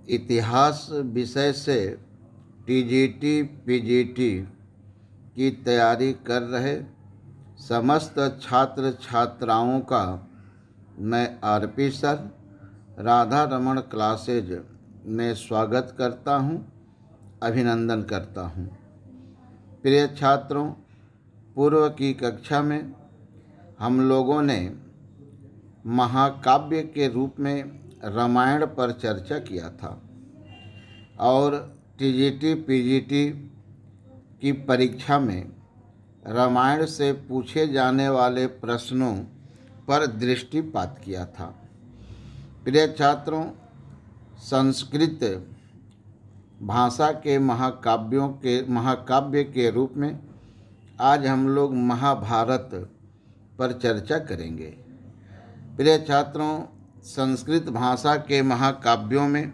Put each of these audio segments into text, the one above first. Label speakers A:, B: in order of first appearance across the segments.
A: इतिहास विषय से टीजीटी पीजीटी की तैयारी कर रहे समस्त छात्र छात्राओं का मैं RP sir Radha Raman classes में स्वागत करता हूं, अभिनंदन करता हूं। प्रिय छात्रों, पूर्व की कक्षा में हम लोगों ने महाकाव्य के रूप में रामायण पर चर्चा किया था और टीजीटी पीजीटी की परीक्षा में रामायण से पूछे जाने वाले प्रश्नों पर दृष्टिपात किया था। प्रिय छात्रों, संस्कृत भाषा के महाकाव्य के रूप में आज हम लोग महाभारत पर चर्चा करेंगे। प्रिय छात्रों, संस्कृत भाषा के महाकाव्यों में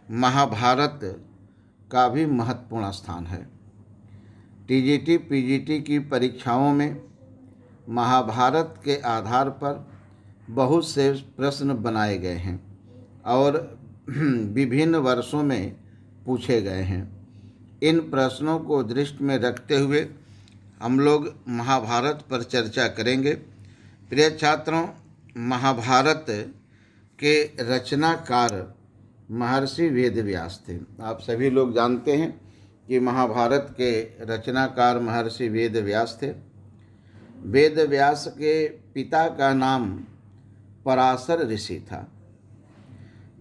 A: महाभारत का भी महत्वपूर्ण स्थान है। टीजीटी पीजीटी की परीक्षाओं में महाभारत के आधार पर बहुत से प्रश्न बनाए गए हैं और विभिन्न वर्षों में पूछे गए हैं। इन प्रश्नों को दृष्टि में रखते हुए हम लोग महाभारत पर चर्चा करेंगे। प्रिय छात्रों, महाभारत के रचनाकार महर्षि वेदव्यास थे। आप सभी लोग जानते हैं कि महाभारत के रचनाकार महर्षि वेदव्यास थे। वेदव्यास के पिता का नाम पराशर ऋषि था।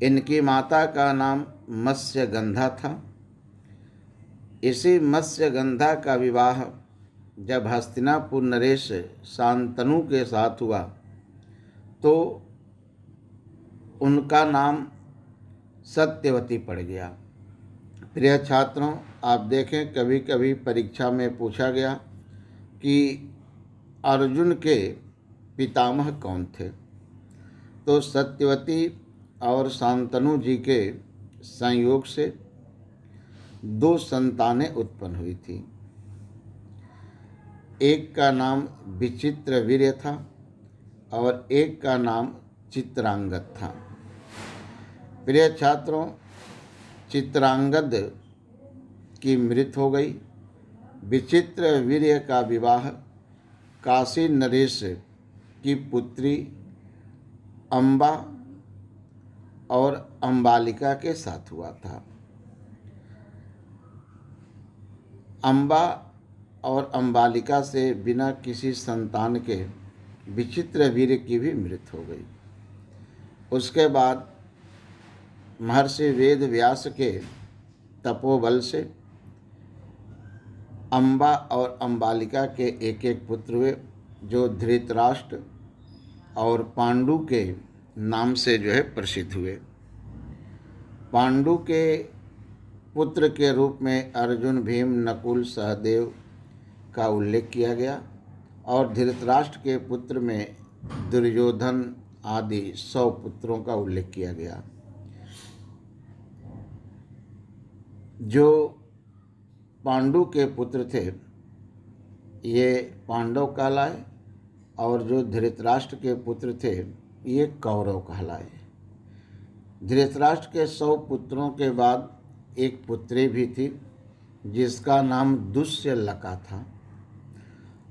A: इनकी माता का नाम मत्स्यगंधा था। इसी मत्स्यगंधा का विवाह जब हस्तिनापुर नरेश शांतनु के साथ हुआ तो उनका नाम सत्यवती पड़ गया। प्रिय छात्रों, आप देखें कभी कभी परीक्षा में पूछा गया कि अर्जुन के पितामह कौन थे, तो सत्यवती और शांतनु जी के संयोग से 2 संतानें उत्पन्न हुई थी। एक का नाम विचित्रवीर्य था और एक का नाम चित्रांगद था। प्रिय छात्रों, चित्रांगद की मृत्यु हो गई। विचित्रवीर्य का विवाह काशी नरेश की पुत्री अम्बा और अम्बालिका के साथ हुआ था। अम्बा और अम्बालिका से बिना किसी संतान के विचित्रवीर्य की भी मृत्यु हो गई। उसके बाद महर्षि वेदव्यास के तपोबल से अम्बा और अम्बालिका के एक एक पुत्र हुए, जो धृतराष्ट्र और पांडु के नाम से प्रसिद्ध हुए। पांडु के पुत्र के रूप में अर्जुन, भीम, नकुल, सहदेव का उल्लेख किया गया और धृतराष्ट्र के पुत्र में दुर्योधन आदि 100 पुत्रों का उल्लेख किया गया। जो पांडु के पुत्र थे ये पांडव कहलाए और जो धृतराष्ट्र के पुत्र थे ये कौरव कहलाए। धृतराष्ट्र के 100 पुत्रों के बाद एक पुत्री भी थी जिसका नाम दुष्यलका था।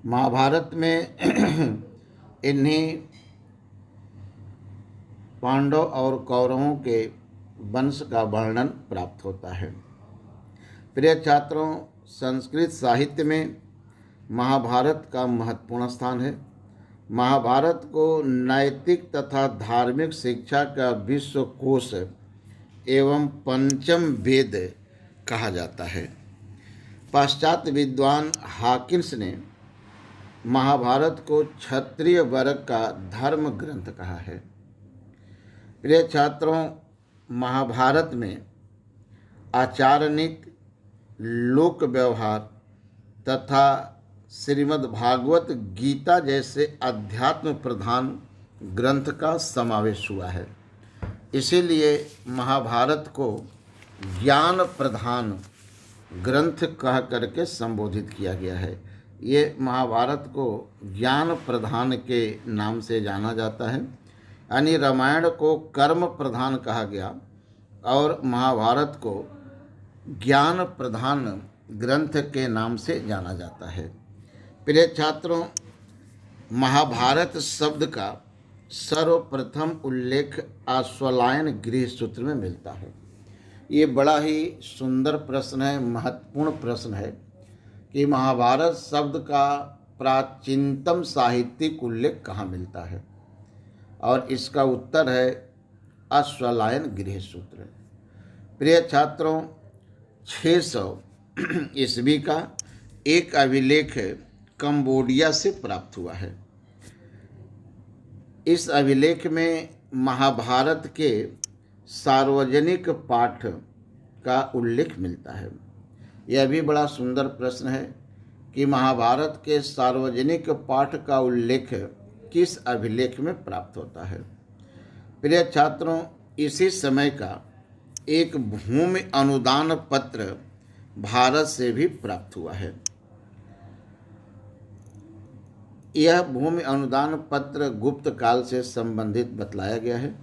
A: महाभारत में इन्हीं पांडव और कौरवों के वंश का वर्णन प्राप्त होता है। प्रिय छात्रों, संस्कृत साहित्य में महाभारत का महत्वपूर्ण स्थान है। महाभारत को नैतिक तथा धार्मिक शिक्षा का विश्वकोश एवं पंचम वेद कहा जाता है। पाश्चात्य विद्वान हॉकिंस ने महाभारत को क्षत्रिय वर्ग का धर्म ग्रंथ कहा है। प्रिय छात्रों, महाभारत में आचार नीति, लोक व्यवहार तथा श्रीमद् भागवत गीता जैसे अध्यात्म प्रधान ग्रंथ का समावेश हुआ है। इसीलिए महाभारत को ज्ञान प्रधान ग्रंथ कह करके संबोधित किया गया है। ये महाभारत को ज्ञान प्रधान के नाम से जाना जाता है। यानी रामायण को कर्म प्रधान कहा गया और महाभारत को ज्ञान प्रधान ग्रंथ के नाम से जाना जाता है। प्रिय छात्रों, महाभारत शब्द का सर्वप्रथम उल्लेख अश्वलायन गृह सूत्र में मिलता है। ये बड़ा ही सुंदर प्रश्न है, महत्वपूर्ण प्रश्न है कि महाभारत शब्द का प्राचीनतम साहित्यिक उल्लेख कहाँ मिलता है, और इसका उत्तर है अश्वलायन गृह सूत्र। प्रिय छात्रों, 600 ईस्वी का एक अभिलेख कंबोडिया से प्राप्त हुआ है। इस अभिलेख में महाभारत के सार्वजनिक पाठ का उल्लेख मिलता है। यह भी बड़ा सुंदर प्रश्न है कि महाभारत के सार्वजनिक पाठ का उल्लेख किस अभिलेख में प्राप्त होता है। प्रिय छात्रों, इसी समय का एक भूमि अनुदान पत्र भारत से भी प्राप्त हुआ है। यह भूमि अनुदान पत्र गुप्त काल से संबंधित बतलाया गया है।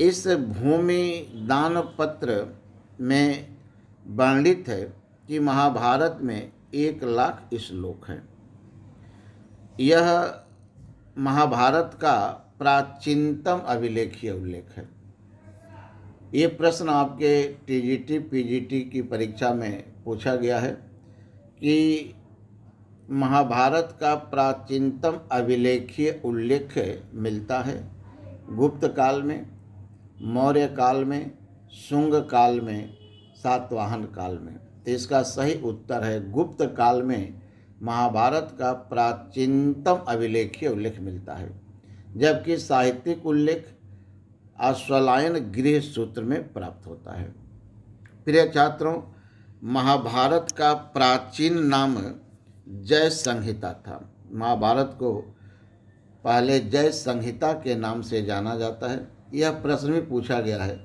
A: इस भूमि दान पत्र में वर्णित है कि महाभारत में 1,00,000 श्लोक हैं। यह महाभारत का प्राचीनतम अभिलेखीय उल्लेख है। ये प्रश्न आपके टीजीटी पीजीटी की परीक्षा में पूछा गया है कि महाभारत का प्राचीनतम अभिलेखीय उल्लेख मिलता है गुप्त काल में, मौर्य काल में, शुंग काल में, सातवाहन काल में। तो इसका सही उत्तर है गुप्त काल में महाभारत का प्राचीनतम अभिलेखीय उल्लेख मिलता है, जबकि साहित्यिक उल्लेख अश्वलायन गृह सूत्र में प्राप्त होता है। प्रिय छात्रों, महाभारत का प्राचीन नाम जय संहिता था। महाभारत को पहले जय संहिता के नाम से जाना जाता है। यह प्रश्न भी पूछा गया है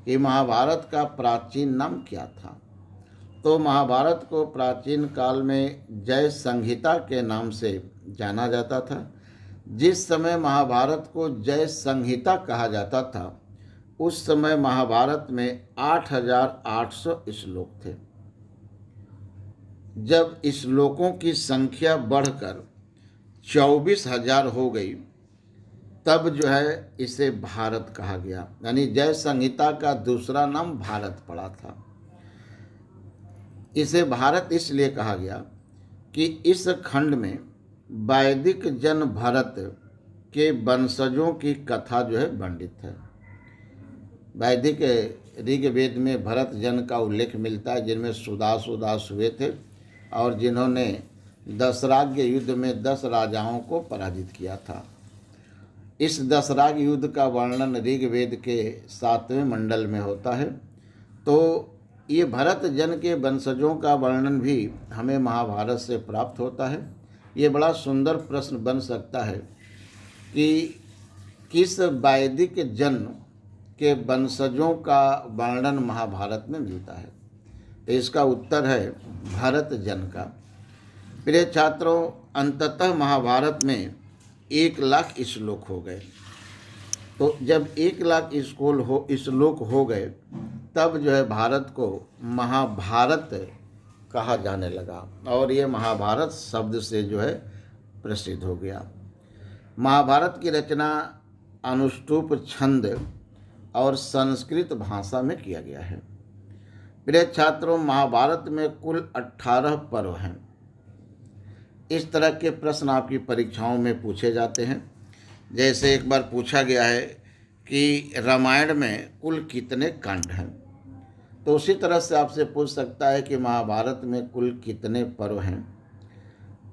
A: कि महाभारत का प्राचीन नाम क्या था। तो महाभारत को प्राचीन काल में जय संहिता के नाम से जाना जाता था। जिस समय महाभारत को जय संहिता कहा जाता था, उस समय महाभारत में 8,800 श्लोक थे। जब श्लोकों की संख्या बढ़कर 24,000 हो गई, तब जो है इसे भारत कहा गया। यानी जय संहिता का दूसरा नाम भारत पड़ा था। इसे भारत इसलिए कहा गया कि इस खंड में वैदिक जन भरत के वंशजों की कथा जो है वर्णित है। वैदिक ऋग्वेद में भरत जन का उल्लेख मिलता है, जिनमें सुदास हुए थे और जिन्होंने दशराग्य युद्ध में 10 राजाओं को पराजित किया था। इस दशराग्य युद्ध का वर्णन ऋग्वेद के 7वें मंडल में होता है। तो ये भरत जन के वंशजों का वर्णन भी हमें महाभारत से प्राप्त होता है। ये बड़ा सुंदर प्रश्न बन सकता है कि किस वैदिक जन के वंशजों का वर्णन महाभारत में मिलता है। तो इसका उत्तर है भरत जन का। प्रिय छात्रों, अंततः महाभारत में 1,00,000 श्लोक हो गए। तो जब 1,00,000 श्लोक हो गए, तब जो है भारत को महाभारत कहा जाने लगा और ये महाभारत शब्द से जो है प्रसिद्ध हो गया। महाभारत की रचना अनुष्टुप छंद और संस्कृत भाषा में किया गया है। प्रिय छात्रों, महाभारत में कुल 18 पर्व हैं। इस तरह के प्रश्न आपकी परीक्षाओं में पूछे जाते हैं। जैसे एक बार पूछा गया है कि रामायण में कुल कितने कांड हैं, तो उसी तरह से आपसे पूछ सकता है कि महाभारत में कुल कितने पर्व हैं।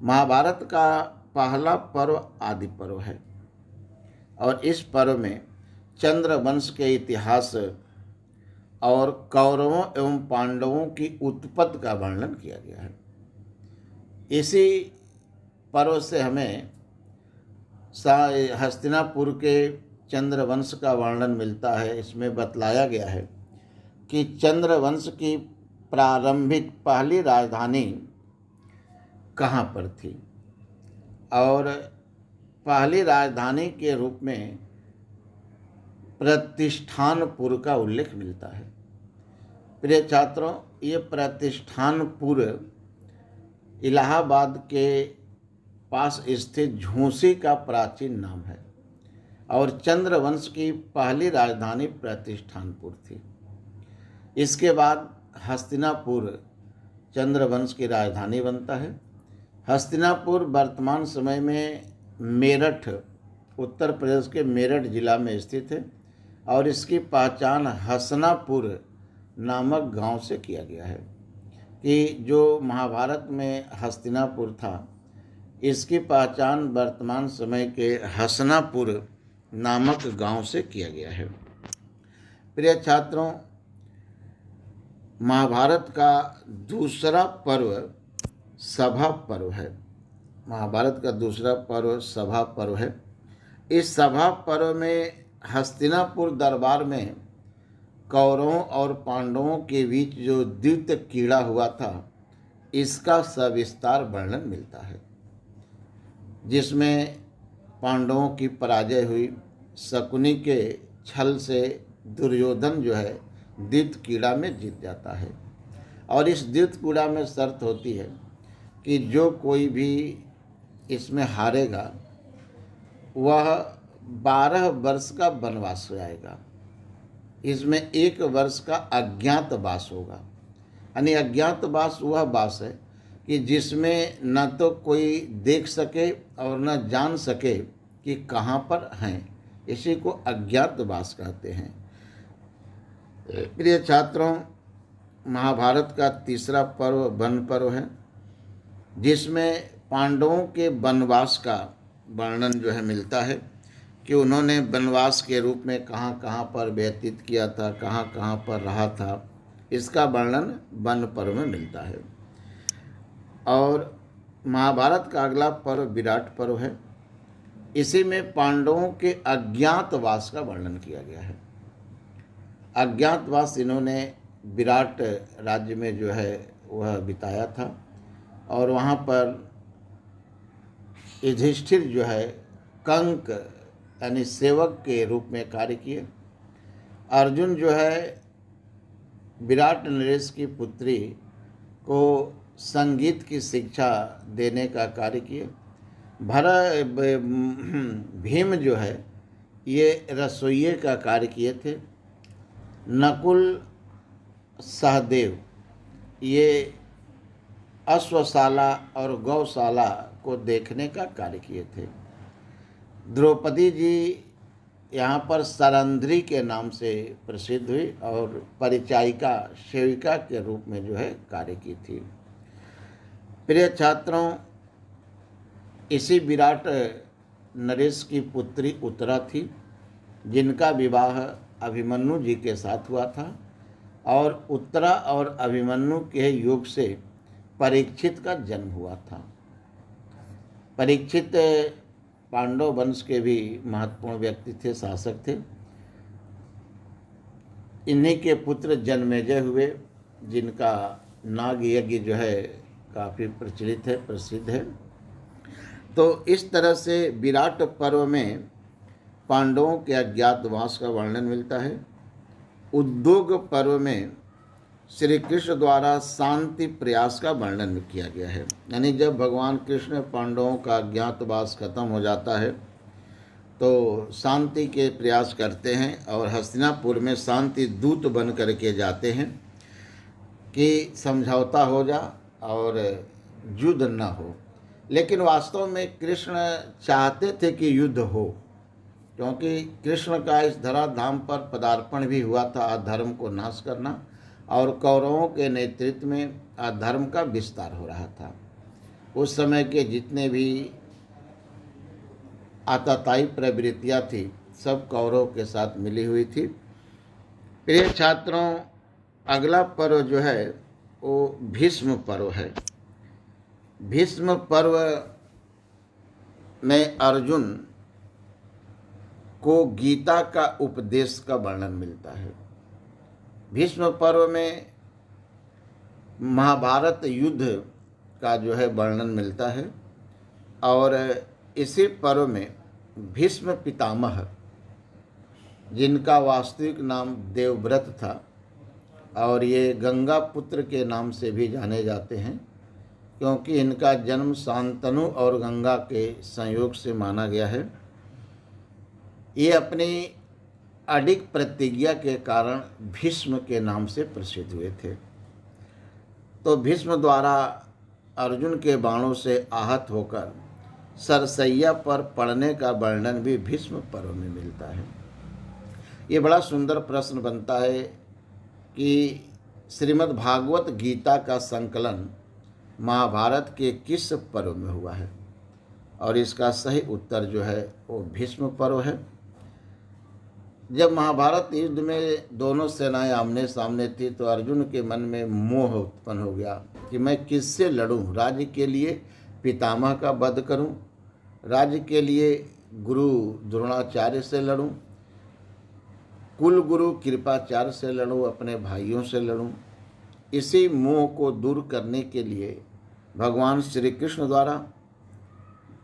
A: महाभारत का पहला पर्व आदि पर्व है और इस पर्व में चंद्रवंश के इतिहास और कौरवों एवं पांडवों की उत्पत्ति का वर्णन किया गया है। इसी पर्व से हमें हस्तिनापुर के चंद्रवंश का वर्णन मिलता है। इसमें बतलाया गया है कि चंद्रवंश की प्रारंभिक पहली राजधानी कहाँ पर थी और पहली राजधानी के रूप में प्रतिष्ठानपुर का उल्लेख मिलता है। प्रिय छात्रों, ये प्रतिष्ठानपुर इलाहाबाद के पास स्थित झूंसी का प्राचीन नाम है और चंद्रवंश की पहली राजधानी प्रतिष्ठानपुर थी। इसके बाद हस्तिनापुर चंद्रवंश की राजधानी बनता है। हस्तिनापुर वर्तमान समय में मेरठ, उत्तर प्रदेश के मेरठ जिला में स्थित है और इसकी पहचान हसनापुर नामक गांव से किया गया है कि जो महाभारत में हस्तिनापुर था, इसकी पहचान वर्तमान समय के हसनापुर नामक गांव से किया गया है। प्रिय छात्रों, महाभारत का दूसरा पर्व सभा पर्व है। महाभारत का दूसरा पर्व सभा पर्व है। इस सभा पर्व में हस्तिनापुर दरबार में कौरवों और पांडवों के बीच जो द्वैत कीड़ा हुआ था, इसका सविस्तार वर्णन मिलता है, जिसमें पांडवों की पराजय हुई। शकुनी के छल से दुर्योधन जो है द्वैत कीड़ा में जीत जाता है और इस द्वैत कीड़ा में शर्त होती है कि जो कोई भी इसमें हारेगा वह 12 वर्ष का वनवास जाएगा। इसमें 1 वर्ष का अज्ञातवास होगा। यानी अज्ञातवास वह वास है कि जिसमें न तो कोई देख सके और न जान सके कि कहाँ पर हैं। इसी को अज्ञातवास कहते हैं। प्रिय छात्रों, महाभारत का तीसरा पर्व वन पर्व है, जिसमें पांडवों के वनवास का वर्णन जो है मिलता है कि उन्होंने वनवास के रूप में कहाँ कहाँ पर व्यतीत किया था, कहाँ कहाँ पर रहा था। इसका वर्णन वन पर्व में मिलता है। और महाभारत का अगला पर्व विराट पर्व है। इसी में पांडवों के अज्ञातवास का वर्णन किया गया है। अज्ञातवास इन्होंने विराट राज्य में जो है वह बिताया था और वहाँ पर युधिष्ठिर जो है कंक यानी सेवक के रूप में कार्य किए। अर्जुन जो है विराट नरेश की पुत्री को संगीत की शिक्षा देने का कार्य किए। भीम जो है ये रसोइये का कार्य किए थे। नकुल सहदेव ये अश्वशाला और गौशाला को देखने का कार्य किए थे। द्रौपदी जी यहाँ पर सरंध्री के नाम से प्रसिद्ध हुई और परिचायिका सेविका के रूप में जो है कार्य की थी। प्रिय छात्रों, इसी विराट नरेश की पुत्री उत्तरा थी, जिनका विवाह अभिमन्यु जी के साथ हुआ था और उत्तरा और अभिमन्यु के योग से परीक्षित का जन्म हुआ था। परीक्षित पांडव वंश के भी महत्वपूर्ण व्यक्ति थे, शासक थे। इन्हीं के पुत्र जन्मेजय हुए, जिनका नाग यज्ञ जो है काफ़ी प्रचलित है, प्रसिद्ध है। तो इस तरह से विराट पर्व में पांडवों के अज्ञातवास का वर्णन मिलता है। उद्योग पर्व में श्री कृष्ण द्वारा शांति प्रयास का वर्णन किया गया है। यानी जब भगवान कृष्ण पांडवों का अज्ञातवास खत्म हो जाता है तो शांति के प्रयास करते हैं और हस्तिनापुर में शांति दूत बन करके जाते हैं कि समझौता हो जा और युद्ध न हो। लेकिन वास्तव में कृष्ण चाहते थे कि युद्ध हो, क्योंकि कृष्ण का इस धराधाम पर पदार्पण भी हुआ था अधर्म को नाश करना, और कौरवों के नेतृत्व में अधर्म का विस्तार हो रहा था। उस समय के जितने भी आतताई प्रवृत्तियाँ थी सब कौरवों के साथ मिली हुई थी। प्रिय छात्रों, अगला पर्व जो है वो भीष्म पर्व है। भीष्म पर्व में अर्जुन को गीता का उपदेश का वर्णन मिलता है। भीष्म पर्व में महाभारत युद्ध का जो है वर्णन मिलता है और इसी पर्व में भीष्म पितामह जिनका वास्तविक नाम देवव्रत था और ये गंगा पुत्र के नाम से भी जाने जाते हैं, क्योंकि इनका जन्म शांतनु और गंगा के संयोग से माना गया है। ये अपनी अडिग प्रतिज्ञा के कारण भीष्म के नाम से प्रसिद्ध हुए थे। तो भीष्म द्वारा अर्जुन के बाणों से आहत होकर सरसैया पर पड़ने का वर्णन भी भीष्म पर्व में मिलता है। ये बड़ा सुंदर प्रश्न बनता है कि श्रीमद् भागवत गीता का संकलन महाभारत के किस पर्व में हुआ है, और इसका सही उत्तर जो है वो भीष्म पर्व है। जब महाभारत युद्ध में दोनों सेनाएं आमने सामने थी तो अर्जुन के मन में मोह उत्पन्न हो गया कि मैं किससे लड़ूं। राज्य के लिए पितामह का वध करूं, राज्य के लिए गुरु द्रोणाचार्य से लड़ूं, कुल गुरु कृपाचार्य से लड़ूं, अपने भाइयों से लड़ूं। इसी मोह को दूर करने के लिए भगवान श्री कृष्ण द्वारा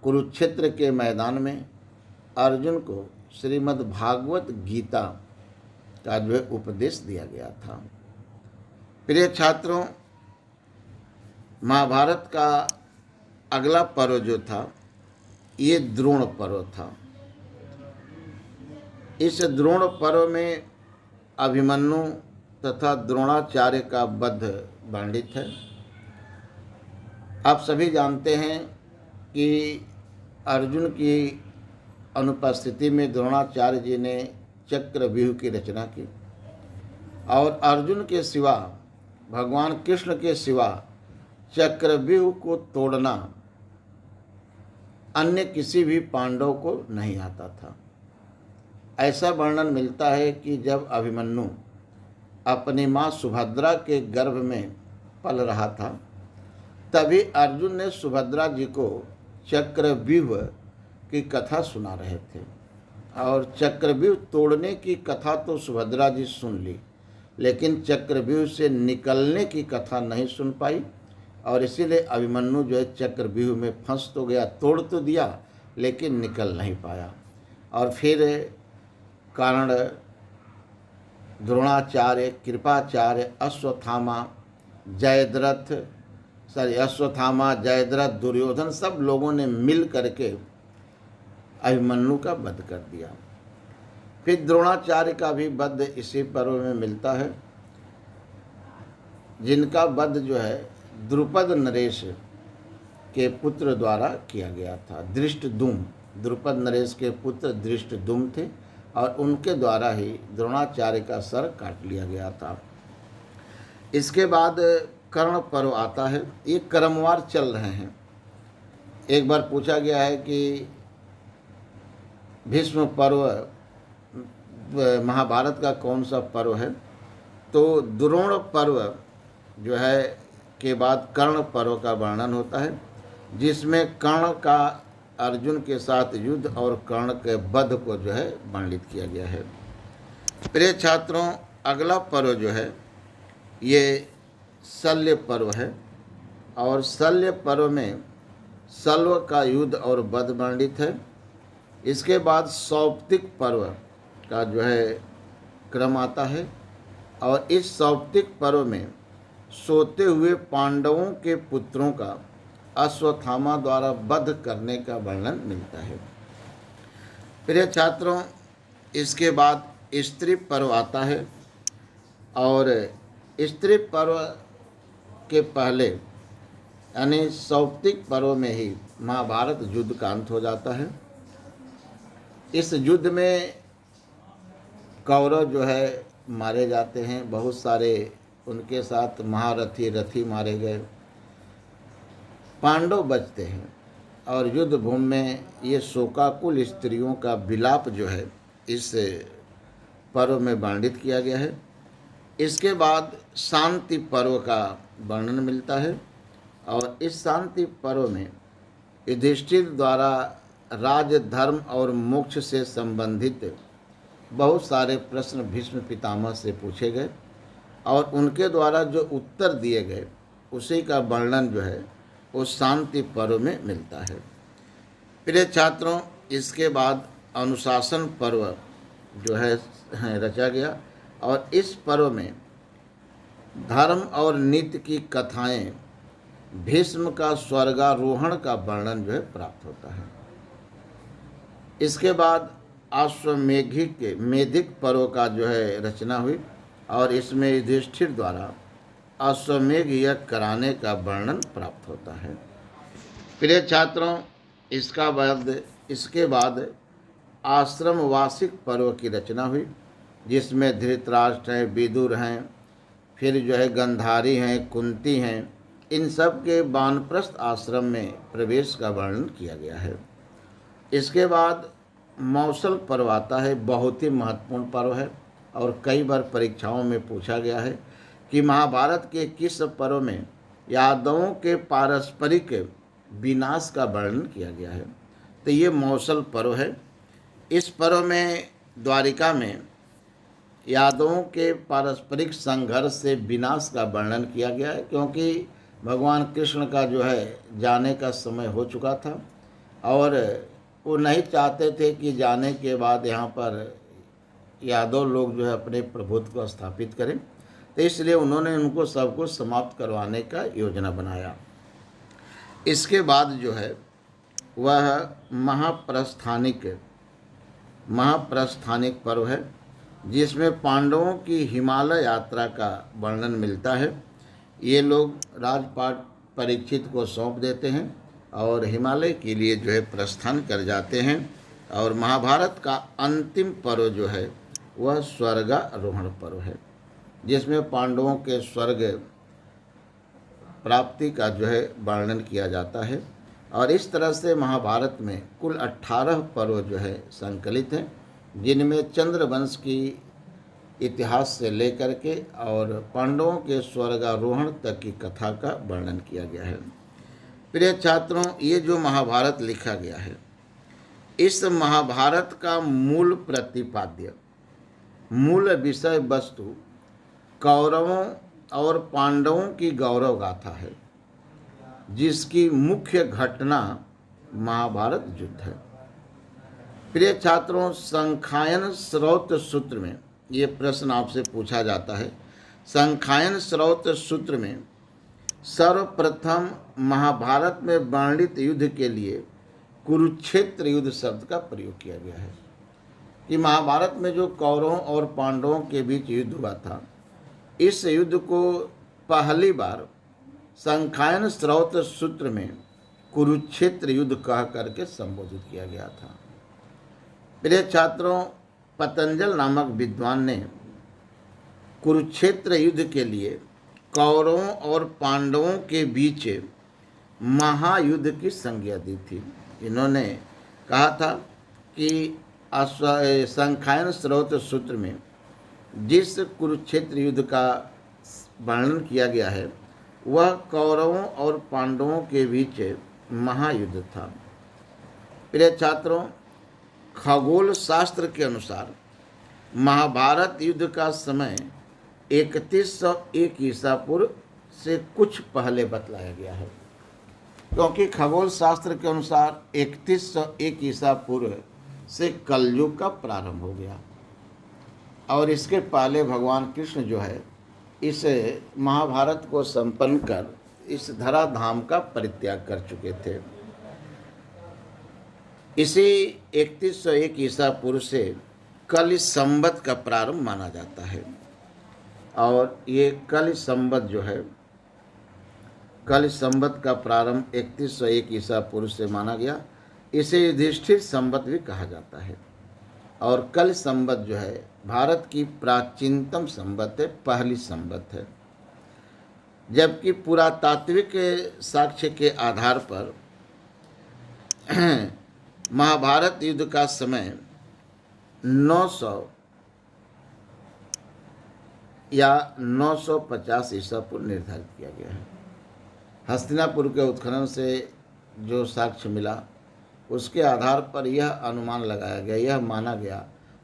A: कुरुक्षेत्र के मैदान में अर्जुन को श्रीमद् भागवत गीता का जो है उपदेश दिया गया था। प्रिय छात्रों, महाभारत का अगला पर्व जो था ये द्रोण पर्व था। इस द्रोण पर्व में अभिमन्यु तथा द्रोणाचार्य का वध वर्णित है। आप सभी जानते हैं कि अर्जुन की अनुपस्थिति में द्रोणाचार्य जी ने चक्रव्यूह की रचना की और अर्जुन के सिवा, भगवान कृष्ण के सिवा चक्रव्यूह को तोड़ना अन्य किसी भी पांडव को नहीं आता था। ऐसा वर्णन मिलता है कि जब अभिमन्यु अपनी माँ सुभद्रा के गर्भ में पल रहा था तभी अर्जुन ने सुभद्रा जी को चक्रव्यूह की कथा सुना रहे थे और चक्रव्यूह तोड़ने की कथा तो सुभद्रा जी सुन ली, लेकिन चक्रव्यूह से निकलने की कथा नहीं सुन पाई और इसीलिए अभिमन्यु जो है चक्रव्यूह में फंस तो गया, तोड़ तो दिया लेकिन निकल नहीं पाया। और फिर कारण द्रोणाचार्य, कृपाचार्य, अश्वत्थामा, जयद्रथ, दुर्योधन सब लोगों ने मिल करके अभिमन्यु का वध कर दिया। फिर द्रोणाचार्य का भी वध इसी पर्व में मिलता है, जिनका वध जो है द्रुपद नरेश के पुत्र द्वारा किया गया था। धृष्टद्युम्न, द्रुपद नरेश के पुत्र धृष्टद्युम्न थे और उनके द्वारा ही द्रोणाचार्य का सर काट लिया गया था। इसके बाद कर्ण पर्व आता है। ये क्रमवार चल रहे हैं। एक बार पूछा गया है कि भीष्म पर्व महाभारत का कौन सा पर्व है, तो द्रोण पर्व जो है के बाद कर्ण पर्व का वर्णन होता है, जिसमें कर्ण का अर्जुन के साथ युद्ध और कर्ण के वध को जो है वर्णित किया गया है। प्रिय छात्रों, अगला पर्व जो है ये शल्य पर्व है और शल्य पर्व में शल्य का युद्ध और वध वर्णित है। इसके बाद सौप्तिक पर्व का जो है क्रम आता है और इस सौप्तिक पर्व में सोते हुए पांडवों के पुत्रों का अश्वत्थामा द्वारा वध करने का वर्णन मिलता है। प्रिय छात्रों, इसके बाद स्त्री पर्व आता है और स्त्री पर्व के पहले यानी सौप्तिक पर्व में ही महाभारत युद्ध का अंत हो जाता है। इस युद्ध में कौरव जो है मारे जाते हैं, बहुत सारे उनके साथ महारथी रथी मारे गए, पांडव बचते हैं और युद्ध भूमि में ये शोकाकुल स्त्रियों का विलाप जो है इस पर्व में वर्णित किया गया है। इसके बाद शांति पर्व का वर्णन मिलता है और इस शांति पर्व में युधिष्ठिर द्वारा राज, धर्म और मोक्ष से संबंधित बहुत सारे प्रश्न भीष्म पितामह से पूछे गए और उनके द्वारा जो उत्तर दिए गए उसी का वर्णन जो है वो शांति पर्व में मिलता है। प्रिय छात्रों, इसके बाद अनुशासन पर्व जो है रचा गया। और इस पर्व में धर्म और नीति की कथाएं, भीष्म का स्वर्गारोहण का वर्णन जो है प्राप्त होता है। इसके बाद मेधिक पर्व का जो है रचना हुई और इसमें युधिष्ठिर द्वारा अश्वमेघ यज्ञ कराने का वर्णन प्राप्त होता है। प्रिय छात्रों, इसके बाद आश्रम वार्षिक पर्व की रचना हुई, जिसमें धृतराष्ट्र हैं, विदुर हैं, फिर जो है गंधारी हैं, कुंती हैं, इन सब के वानप्रस्थ आश्रम में प्रवेश का वर्णन किया गया है। इसके बाद मौसल पर्व आता है, बहुत ही महत्वपूर्ण पर्व है और कई बार परीक्षाओं में पूछा गया है कि महाभारत के किस पर्व में यादवों के पारस्परिक विनाश का वर्णन किया गया है। तो ये मौसल पर्व है। इस पर्व में द्वारिका में यादवों के पारस्परिक संघर्ष से विनाश का वर्णन किया गया है, क्योंकि भगवान कृष्ण का जो है जाने का समय हो चुका था और वो नहीं चाहते थे कि जाने के बाद यहाँ पर यादव लोग जो है अपने प्रभुत्व को स्थापित करें, तो इसलिए उन्होंने उनको सबको समाप्त करवाने का योजना बनाया। इसके बाद जो है वह महाप्रस्थानिक पर्व है, जिसमें पांडवों की हिमालय यात्रा का वर्णन मिलता है। ये लोग राजपाट परीक्षित को सौंप देते हैं और हिमालय के लिए जो है प्रस्थान कर जाते हैं। और महाभारत का अंतिम पर्व जो है वह स्वर्गारोहण पर्व है, जिसमें पांडवों के स्वर्ग प्राप्ति का जो है वर्णन किया जाता है। और इस तरह से महाभारत में कुल 18 पर्व जो है संकलित हैं, जिनमें चंद्रवंश की इतिहास से लेकर के और पांडवों के स्वर्गारोहण तक की कथा का वर्णन किया गया है। प्रिय छात्रों, ये जो महाभारत लिखा गया है, इस महाभारत का मूल प्रतिपाद्य, मूल विषय वस्तु कौरवों और पांडवों की गौरव गाथा है, जिसकी मुख्य घटना महाभारत युद्ध है। प्रिय छात्रों, संखायन स्रोत सूत्र में ये प्रश्न आपसे पूछा जाता है। संखायन स्रोत सूत्र में सर्वप्रथम महाभारत में वर्णित युद्ध के लिए कुरुक्षेत्र युद्ध शब्द का प्रयोग किया गया है कि महाभारत में जो कौरवों और पांडवों के बीच युद्ध हुआ था, इस युद्ध को पहली बार संखायन स्रोत सूत्र में कुरुक्षेत्र युद्ध कह करके संबोधित किया गया था। प्रिय छात्रों, पतंजल नामक विद्वान ने कुरुक्षेत्र युद्ध के लिए कौरवों और पांडवों के बीच महायुद्ध की संज्ञा दी थी। इन्होंने कहा था कि संखायन स्रोत सूत्र में जिस कुरुक्षेत्र युद्ध का वर्णन किया गया है वह कौरवों और पांडवों के बीच महायुद्ध था। प्रिय छात्रों, खगोल शास्त्र के अनुसार महाभारत युद्ध का समय 3101 ईसा पूर्व से कुछ पहले बतलाया गया है, क्योंकि खगोल शास्त्र के अनुसार 3101 ईसा पूर्व से कलयुग का प्रारंभ हो गया और इसके पहले भगवान कृष्ण जो है इस महाभारत को संपन्न कर इस धराधाम का परित्याग कर चुके थे। इसी 3101 ईसा पूर्व से कलि संवत का प्रारंभ माना जाता है और ये कलि संवत जो है, कलि संवत का प्रारंभ 3101 ईसा पूर्व से माना गया। इसे युधिष्ठिर संवत भी कहा जाता है और कलि संवत जो है भारत की प्राचीनतम संवत है, पहली संवत है। जबकि पुरातात्विक साक्ष्य के आधार पर महाभारत युद्ध का समय 900 या 950 ईसा पूर्व निर्धारित किया गया है। हस्तिनापुर के उत्खनन से जो साक्ष्य मिला उसके आधार पर यह अनुमान लगाया गया, यह माना गया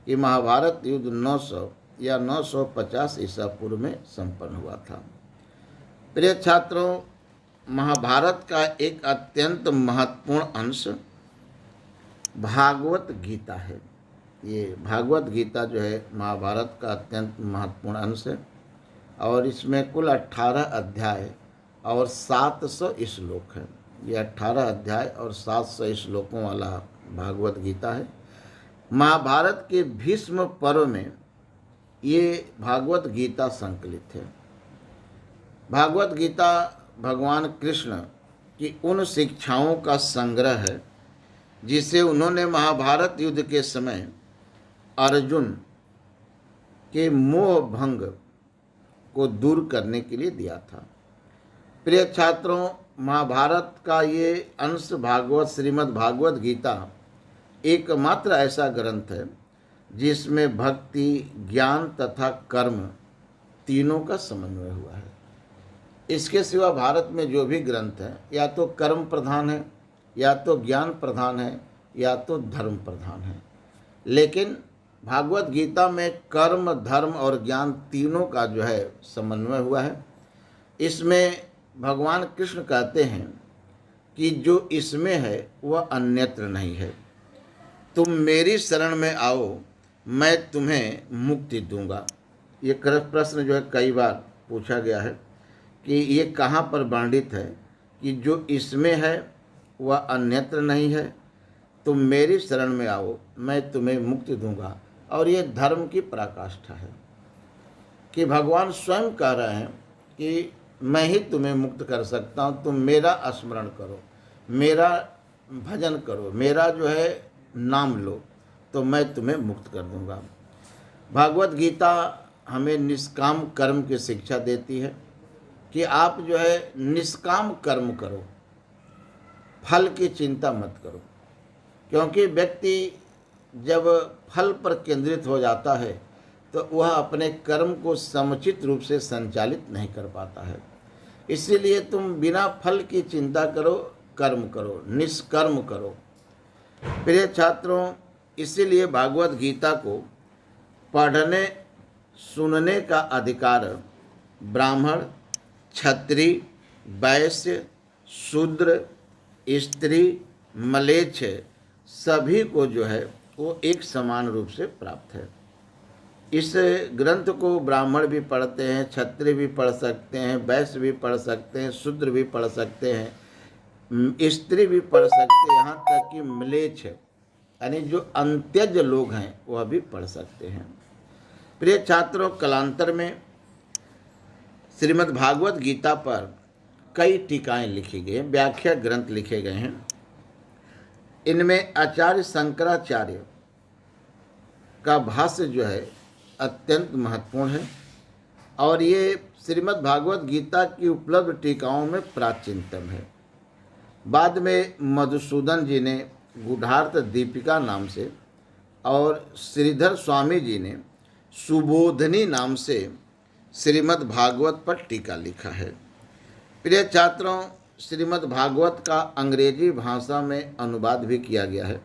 A: कि महाभारत युद्ध 900 या 950 ईसा पूर्व में संपन्न हुआ था। प्रिय छात्रों, महाभारत का एक अत्यंत महत्वपूर्ण अंश भागवत गीता है ये भागवत गीता जो है महाभारत का अत्यंत महत्वपूर्ण अंश है और इसमें कुल 18 अध्याय और 700 श्लोक हैं। ये 18 अध्याय और 700 श्लोकों वाला भागवत गीता है। महाभारत के भीष्म पर्व में ये भागवत गीता संकलित है। भागवत गीता भगवान कृष्ण की उन शिक्षाओं का संग्रह है जिसे उन्होंने महाभारत युद्ध के समय अर्जुन के मोह भंग को दूर करने के लिए दिया था। प्रिय छात्रों, महाभारत का ये अंश भागवत श्रीमद् भागवत गीता एकमात्र ऐसा ग्रंथ है जिसमें भक्ति, ज्ञान तथा कर्म तीनों का समन्वय हुआ है। इसके सिवा भारत में जो भी ग्रंथ है या तो कर्म प्रधान है, या तो ज्ञान प्रधान है, या तो धर्म प्रधान है, लेकिन भागवत गीता में कर्म, धर्म और ज्ञान तीनों का जो है समन्वय हुआ है। इसमें भगवान कृष्ण कहते हैं कि जो इसमें है वह अन्यत्र नहीं है। तुम मेरी शरण में आओ, मैं तुम्हें मुक्ति दूंगा। ये प्रश्न जो है कई बार पूछा गया है कि ये कहाँ पर वर्णित है कि जो इसमें है वह अन्यत्र नहीं है, तुम मेरी शरण में आओ, मैं तुम्हें मुक्ति दूंगा। और ये धर्म की पराकाष्ठा है कि भगवान स्वयं कह रहे हैं कि मैं ही तुम्हें मुक्त कर सकता हूँ, तुम मेरा स्मरण करो, मेरा भजन करो, मेरा जो है नाम लो, तो मैं तुम्हें मुक्त कर दूंगा। भागवत गीता हमें निष्काम कर्म की शिक्षा देती है कि आप जो है निष्काम कर्म करो, फल की चिंता मत करो, क्योंकि व्यक्ति जब फल पर केंद्रित हो जाता है तो वह अपने कर्म को समुचित रूप से संचालित नहीं कर पाता है। इसीलिए तुम बिना फल की चिंता करो, कर्म करो, निष्कर्म करो। प्रिय छात्रों, इसीलिए भागवत गीता को पढ़ने सुनने का अधिकार ब्राह्मण, क्षत्रिय, वैश्य, शूद्र, स्त्री, मलेच्छ सभी को जो है वो एक समान रूप से प्राप्त है। इस ग्रंथ को ब्राह्मण भी पढ़ते हैं, क्षत्रिय भी पढ़ सकते हैं, वैश्य भी पढ़ सकते हैं, शूद्र भी पढ़ सकते हैं, स्त्री भी पढ़ सकते हैं, यहाँ तक कि म्लेच्छ यानी जो अंत्यज लोग हैं वह भी पढ़ सकते हैं। प्रिय छात्रों, कालांतर में श्रीमद् भागवत गीता पर कई टीकाएं लिखी गई, व्याख्या ग्रंथ लिखे गए हैं। इनमें आचार्य शंकराचार्य का भाष्य जो है अत्यंत महत्वपूर्ण है और ये श्रीमद् भागवत गीता की उपलब्ध टीकाओं में प्राचीनतम है। बाद में मधुसूदन जी ने गूढ़ार्थ दीपिका नाम से और श्रीधर स्वामी जी ने सुबोधनी नाम से श्रीमद् भागवत पर टीका लिखा है। प्रिय छात्रों, श्रीमद् भागवत का अंग्रेजी भाषा में अनुवाद भी किया गया है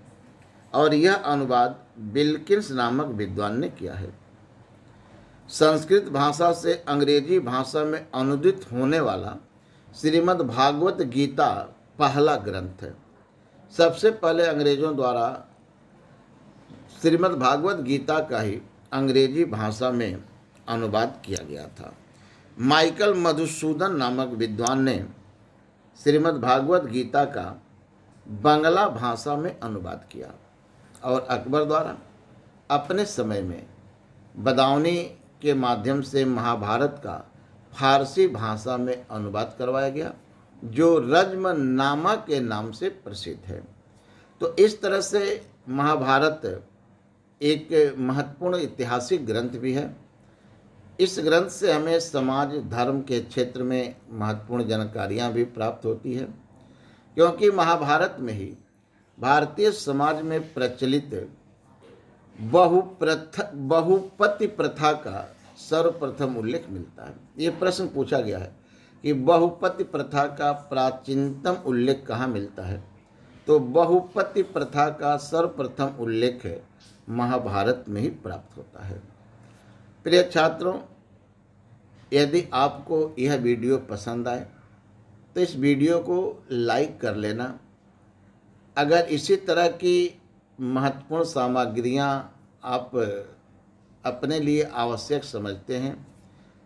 A: और यह अनुवाद विल्किंस नामक विद्वान ने किया है। संस्कृत भाषा से अंग्रेजी भाषा में अनुदित होने वाला श्रीमद् भागवत गीता पहला ग्रंथ है। सबसे पहले अंग्रेजों द्वारा श्रीमद् भागवत गीता का ही अंग्रेजी भाषा में अनुवाद किया गया था। माइकल मधुसूदन नामक विद्वान ने श्रीमद् भागवत गीता का बांग्ला भाषा में अनुवाद किया और अकबर द्वारा अपने समय में बदाऊनी के माध्यम से महाभारत का फारसी भाषा में अनुवाद करवाया गया, जो रज्मनामा के नाम से प्रसिद्ध है। तो इस तरह से महाभारत एक महत्वपूर्ण ऐतिहासिक ग्रंथ भी है। इस ग्रंथ से हमें समाज धर्म के क्षेत्र में महत्वपूर्ण जानकारियाँ भी प्राप्त होती है, क्योंकि महाभारत में ही भारतीय समाज में प्रचलित बहुपति प्रथा का सर्वप्रथम उल्लेख मिलता है। ये प्रश्न पूछा गया है कि बहुपति प्रथा का प्राचीनतम उल्लेख कहाँ मिलता है, तो बहुपति प्रथा का सर्वप्रथम उल्लेख महाभारत में ही प्राप्त होता है। प्रिय छात्रों, यदि आपको यह वीडियो पसंद आए तो इस वीडियो को लाइक कर लेना। अगर इसी तरह की महत्वपूर्ण सामग्रियाँ आप अपने लिए आवश्यक समझते हैं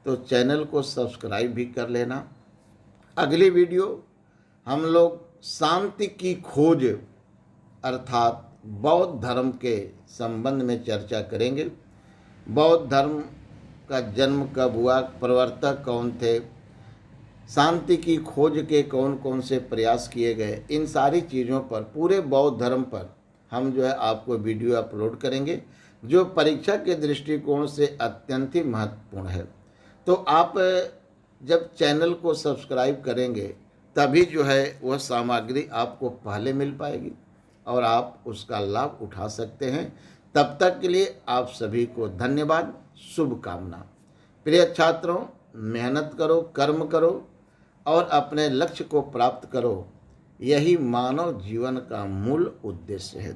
A: तो चैनल को सब्सक्राइब भी कर लेना। अगली वीडियो हम लोग शांति की खोज अर्थात बौद्ध धर्म के संबंध में चर्चा करेंगे। बौद्ध धर्म का जन्म कब हुआ, प्रवर्तक कौन थे, शांति की खोज के कौन कौन से प्रयास किए गए, इन सारी चीज़ों पर, पूरे बौद्ध धर्म पर हम जो है आपको वीडियो अपलोड करेंगे जो परीक्षा के दृष्टिकोण से अत्यंत ही महत्वपूर्ण है। तो आप जब चैनल को सब्सक्राइब करेंगे तभी जो है वह सामग्री आपको पहले मिल पाएगी और आप उसका लाभ उठा सकते हैं। तब तक के लिए आप सभी को धन्यवाद, शुभकामना। प्रिय छात्रों, मेहनत करो, कर्म करो और अपने लक्ष्य को प्राप्त करो। यही मानव जीवन का मूल उद्देश्य है।